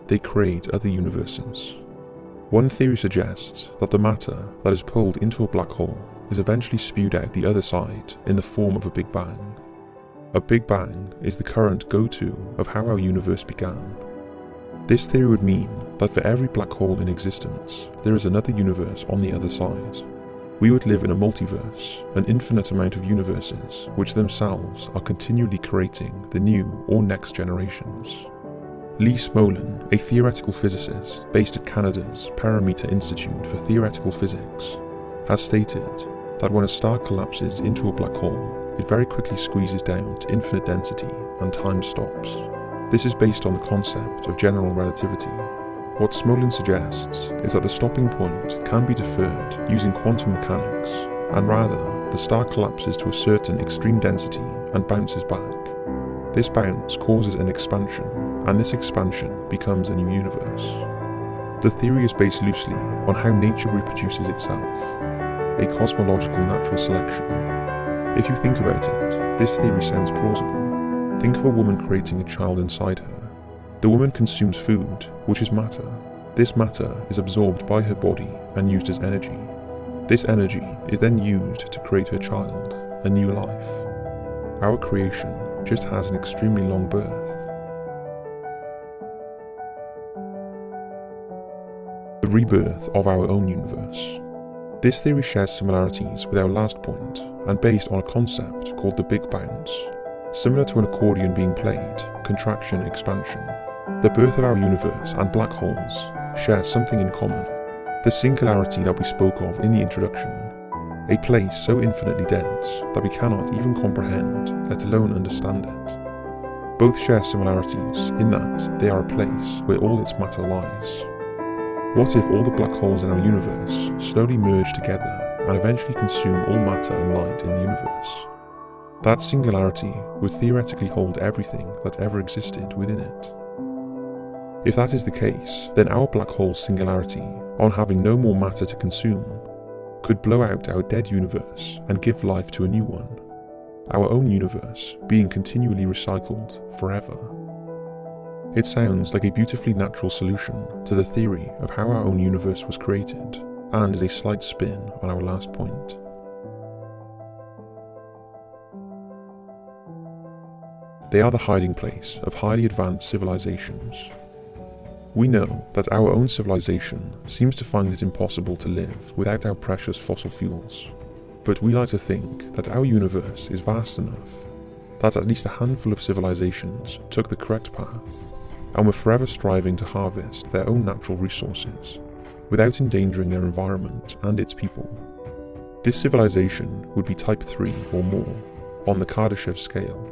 they create other universes. One theory suggests that the matter that is pulled into a black hole is eventually spewed out the other side in the form of a Big Bang. A Big Bang is the current go-to of how our universe began. This theory would mean that for every black hole in existence, there is another universe on the other side. We would live in a multiverse, an infinite amount of universes, which themselves are continually creating the new or next generations. Lee Smolin, a theoretical physicist based at Canada's Parameter Institute for Theoretical Physics, has stated that when a star collapses into a black hole, it very quickly squeezes down to infinite density and time stops. This is based on the concept of general relativity. What Smolin suggests is that the stopping point can be deferred using quantum mechanics, and rather, the star collapses to a certain extreme density and bounces back. This bounce causes an expansion, and this expansion becomes a new universe. The theory is based loosely on how nature reproduces itself, a cosmological natural selection. If you think about it, this theory sounds plausible. Think of a woman creating a child inside her. The woman consumes food, which is matter. This matter is absorbed by her body and used as energy. This energy is then used to create her child, a new life. Our creation just has an extremely long birth. The rebirth of our own universe. This theory shares similarities with our last point, and based on a concept called the Big Bounce. Similar to an accordion being played, contraction, expansion, the birth of our universe and black holes share something in common. The singularity that we spoke of in the introduction, a place so infinitely dense that we cannot even comprehend, let alone understand it. Both share similarities in that they are a place where all its matter lies. What if all the black holes in our universe slowly merge together and eventually consume all matter and light in the universe? That singularity would theoretically hold everything that ever existed within it. If that is the case, then our black hole's singularity, on having no more matter to consume, could blow out our dead universe and give life to a new one, our own universe being continually recycled forever. It sounds like a beautifully natural solution to the theory of how our own universe was created, and is a slight spin on our last point. They are the hiding place of highly advanced civilizations. We know that our own civilization seems to find it impossible to live without our precious fossil fuels, but we like to think that our universe is vast enough that at least a handful of civilizations took the correct path, and were forever striving to harvest their own natural resources without endangering their environment and its people. This civilization would be type 3 or more on the Kardashev scale.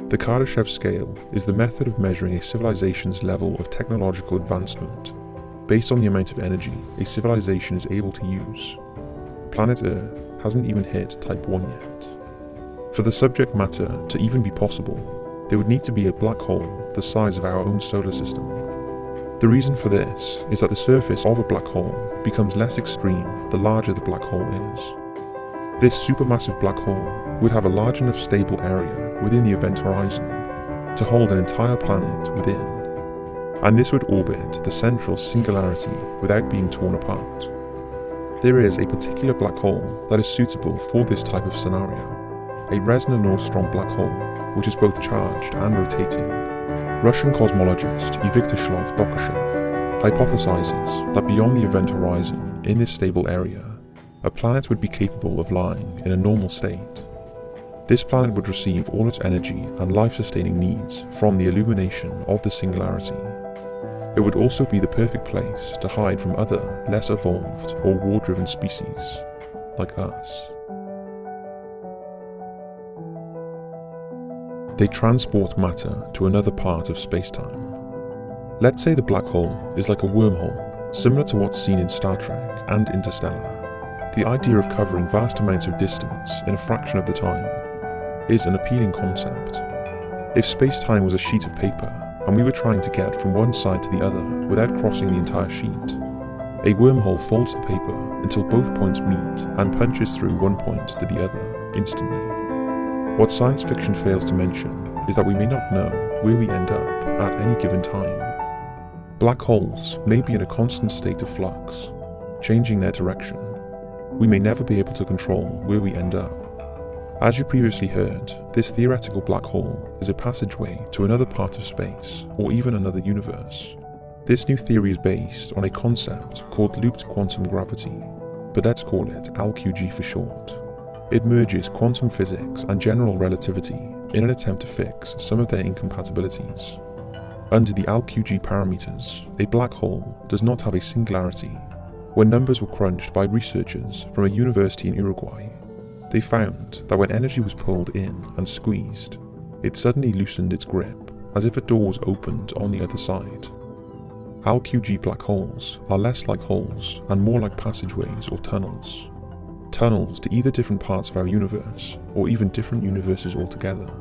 The Kardashev scale is the method of measuring a civilization's level of technological advancement based on the amount of energy a civilization is able to use. Planet Earth hasn't even hit type 1 yet. For the subject matter to even be possible, there would need to be a black hole the size of our own solar system. The reason for this is that the surface of a black hole becomes less extreme the larger the black hole is. This supermassive black hole would have a large enough stable area within the event horizon to hold an entire planet within, and this would orbit the central singularity without being torn apart. There is a particular black hole that is suitable for this type of scenario, a Reznor-Nordstrom black hole, which is both charged and rotating. Russian cosmologist Viktorslav Dokoshev hypothesizes that beyond the event horizon in this stable area, a planet would be capable of lying in a normal state. This planet would receive all its energy and life-sustaining needs from the illumination of the singularity. It would also be the perfect place to hide from other, less evolved or war-driven species, like us. They transport matter to another part of space-time. Let's say the black hole is like a wormhole, similar to what's seen in Star Trek and Interstellar. The idea of covering vast amounts of distance in a fraction of the time is an appealing concept. If space-time was a sheet of paper, and we were trying to get from one side to the other without crossing the entire sheet, a wormhole folds the paper until both points meet and punches through one point to the other instantly. What science fiction fails to mention is that we may not know where we end up at any given time. Black holes may be in a constant state of flux, changing their direction. We may never be able to control where we end up. As you previously heard, this theoretical black hole is a passageway to another part of space, or even another universe. This new theory is based on a concept called looped quantum gravity, but let's call it LQG for short. It merges quantum physics and general relativity in an attempt to fix some of their incompatibilities. Under the LQG parameters, a black hole does not have a singularity. When numbers were crunched by researchers from a university in Uruguay, they found that when energy was pulled in and squeezed, it suddenly loosened its grip, as if a door was opened on the other side. LQG black holes are less like holes and more like passageways or tunnels. Tunnels to either different parts of our universe, or even different universes altogether.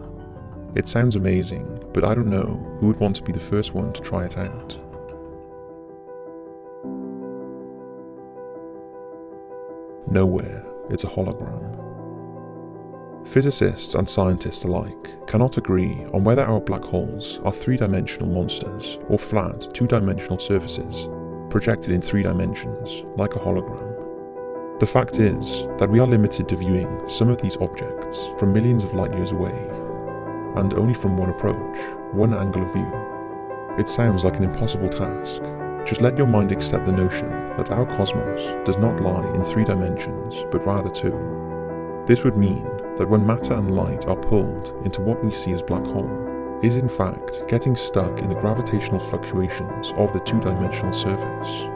It sounds amazing, but I don't know who would want to be the first one to try it out. Nowhere, it's a hologram. Physicists and scientists alike cannot agree on whether our black holes are three-dimensional monsters or flat, two-dimensional surfaces projected in 3 dimensions, like a hologram. The fact is that we are limited to viewing some of these objects from millions of light years away, and only from one approach, one angle of view. It sounds like an impossible task. Just let your mind accept the notion that our cosmos does not lie in 3 dimensions, but rather 2. This would mean that when matter and light are pulled into what we see as black hole, is in fact getting stuck in the gravitational fluctuations of the 2-dimensional surface.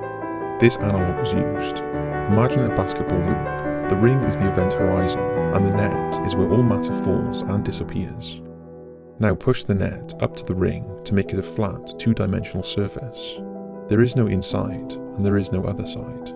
This analog was used. Imagine a basketball loop. The ring is the event horizon, and the net is where all matter falls and disappears. Now push the net up to the ring to make it a flat, 2-dimensional surface. There is no inside, and there is no other side.